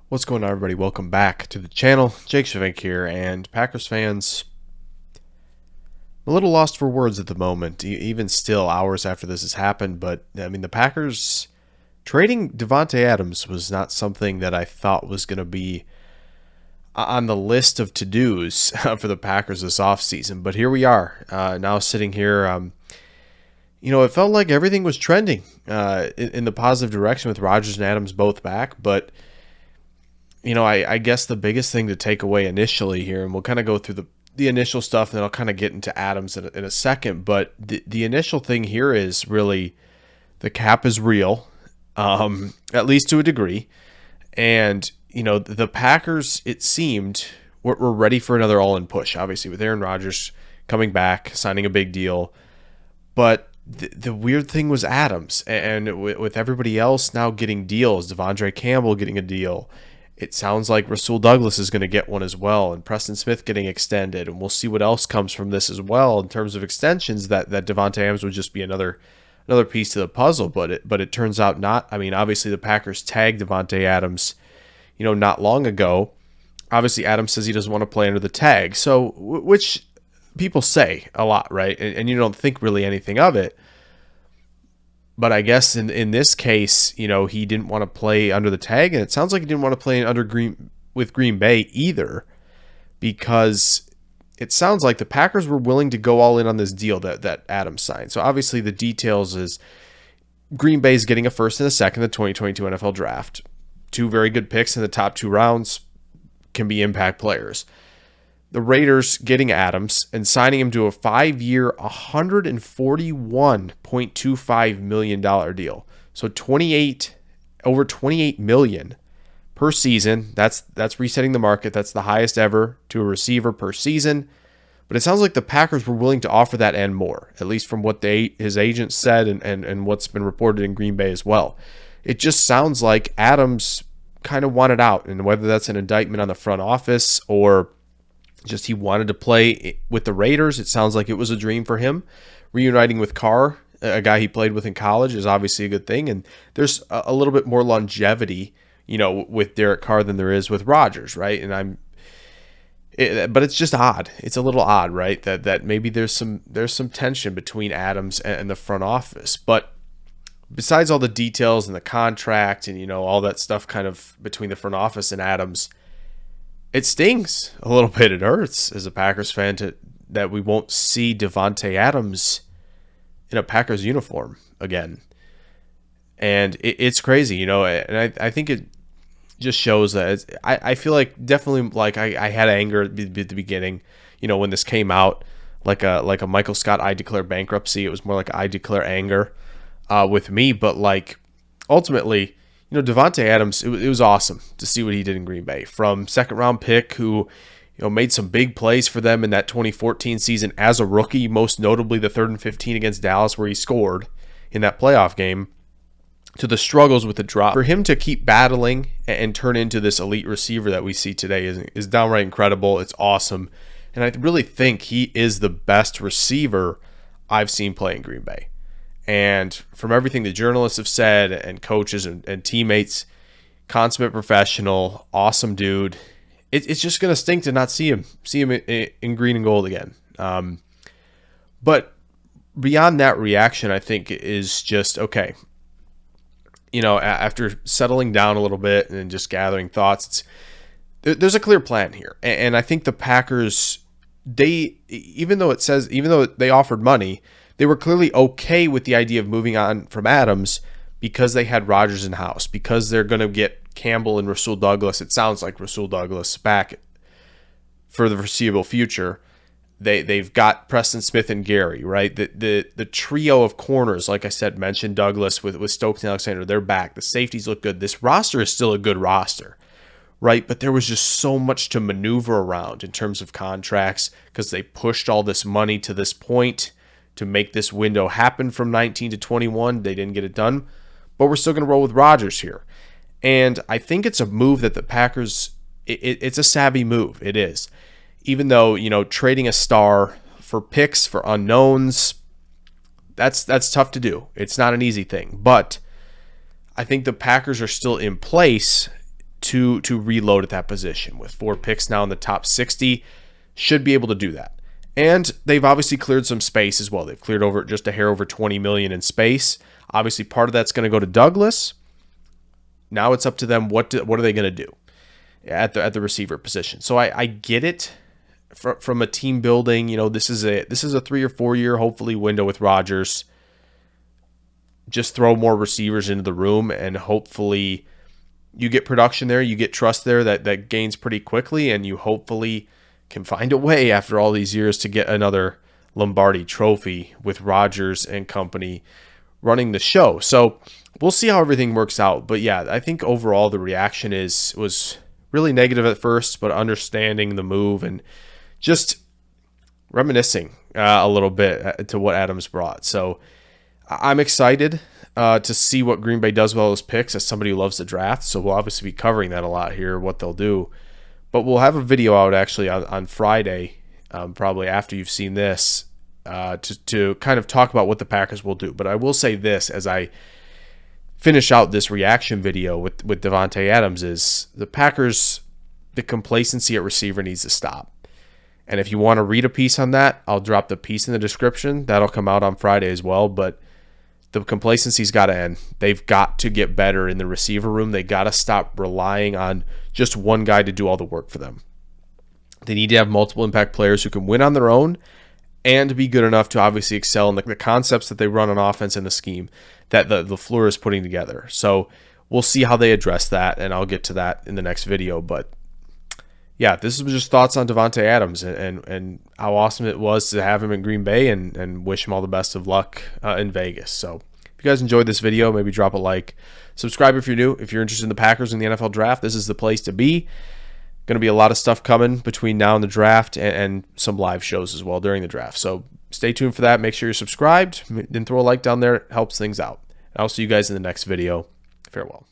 What's going on, everybody? Welcome back to the channel. Jake Shavink here, and Packers fans, I'm a little lost for words at the moment, even still hours after this has happened. But, I mean, the Packers trading Davante Adams was not something that I thought was going to be on the list of to-dos for the Packers this offseason. But here we are, now sitting here. It felt like everything was trending in the positive direction with Rodgers and Adams both back, but I guess the biggest thing to take away initially here, and we'll kind of go through the initial stuff, and then I'll kind of get into Adams in a second. But the initial thing here is really the cap is real, at least to a degree. And, the Packers, it seemed, were ready for another all-in push, obviously, with Aaron Rodgers coming back, signing a big deal. But the weird thing was Adams, and with everybody else now getting deals, Devondre Campbell getting a deal. It sounds like Rasul Douglas is going to get one as well, and Preston Smith getting extended, and we'll see what else comes from this as well in terms of extensions. That Davante Adams would just be another piece to the puzzle, but it turns out not. I mean, obviously the Packers tagged Davante Adams, not long ago. Obviously, Adams says he doesn't want to play under the tag, so which people say a lot, right? And you don't think really anything of it. But I guess in this case, he didn't want to play under the tag, and it sounds like he didn't want to play with Green Bay either, because it sounds like the Packers were willing to go all in on this deal that Adams signed. So obviously the details is Green Bay is getting a first and a second in the 2022 NFL Draft. Two very good picks in the top 2 rounds, can be impact players. The Raiders getting Adams and signing him to a 5-year, $141.25 million deal. So over $28 million per season. That's resetting the market. That's the highest ever to a receiver per season. But it sounds like the Packers were willing to offer that and more, at least from what his agent said and what's been reported in Green Bay as well. It just sounds like Adams kind of wanted out, and whether that's an indictment on the front office or just he wanted to play with the Raiders. It sounds like it was a dream for him. Reuniting with Carr, a guy he played with in college, is obviously a good thing. And there's a little bit more longevity, with Derek Carr than there is with Rodgers, right? But it's just odd. It's a little odd, right? That maybe there's some tension between Adams and the front office. But besides all the details and the contract and all that stuff kind of between the front office and Adams, it stings a little bit. It hurts as a Packers fan that we won't see Davante Adams in a Packers uniform again. And it's crazy, and I think it just shows that I feel like definitely like I had anger at the beginning, when this came out, like a Michael Scott, I declare bankruptcy. It was more like I declare anger with me. But like ultimately, Davante Adams, it was awesome to see what he did in Green Bay. From second-round pick who, made some big plays for them in that 2014 season as a rookie, most notably the 3rd and 15 against Dallas where he scored in that playoff game, to the struggles with the drop. For him to keep battling and turn into this elite receiver that we see today is downright incredible. It's awesome. And I really think he is the best receiver I've seen play in Green Bay. And from everything the journalists have said and coaches and teammates, consummate professional, awesome dude. It's just going to stink to not see him in green and gold again. But beyond that reaction, I think is just, okay, after settling down a little bit and just gathering thoughts, there's a clear plan here. And I think the Packers, even though they offered money, they were clearly okay with the idea of moving on from Adams because they had Rodgers in house, because they're going to get Campbell and Rasul Douglas. It sounds like Rasul Douglas back for the foreseeable future. They've got Preston Smith and Gary, right? The trio of corners, like I said, mentioned Douglas with Stokes and Alexander. They're back. The safeties look good. This roster is still a good roster, right? But there was just so much to maneuver around in terms of contracts because they pushed all this money to this point to make this window happen from 19 to 21. They didn't get it done, but we're still going to roll with Rodgers here. And I think it's a move that the Packers, it's a savvy move. It is. Even though, trading a star for picks, for unknowns, that's tough to do. It's not an easy thing. But I think the Packers are still in place to reload at that position. With 4 picks now in the top 60, should be able to do that. And they've obviously cleared some space as well. They've cleared over just a hair over $20 million in space. Obviously, part of that's going to go to Douglas. Now it's up to them. What are they going to do at the receiver position? So I get it from a team building. You know, this is a 3 or 4 year hopefully window with Rodgers. Just throw more receivers into the room, and hopefully you get production there, you get trust there that gains pretty quickly, and you hopefully can find a way after all these years to get another Lombardi trophy with Rodgers and company running the show. So we'll see how everything works out. But yeah, I think overall the reaction was really negative at first, but understanding the move and just reminiscing a little bit to what Adams brought. So I'm excited to see what Green Bay does with all those picks as somebody who loves the draft. So we'll obviously be covering that a lot here, what they'll do. But we'll have a video out actually on Friday, probably after you've seen this, to kind of talk about what the Packers will do. But I will say this as I finish out this reaction video with Davante Adams is the Packers, the complacency at receiver needs to stop. And if you want to read a piece on that, I'll drop the piece in the description. That'll come out on Friday as well. But the complacency's got to end. They've got to get better in the receiver room. They got to stop relying on just one guy to do all the work for them. They need to have multiple impact players who can win on their own and be good enough to obviously excel in the concepts that they run on offense and the scheme that the LaFleur is putting together. So we'll see how they address that, and I'll get to that in the next video. But yeah, this was just thoughts on Davante Adams and how awesome it was to have him in Green Bay, and wish him all the best of luck in Vegas. So if you guys enjoyed this video, maybe drop a like. Subscribe if you're new. If you're interested in the Packers in the NFL draft, this is the place to be. Going to be a lot of stuff coming between now and the draft, and some live shows as well during the draft. So stay tuned for that. Make sure you're subscribed and throw a like down there. It helps things out. I'll see you guys in the next video. Farewell.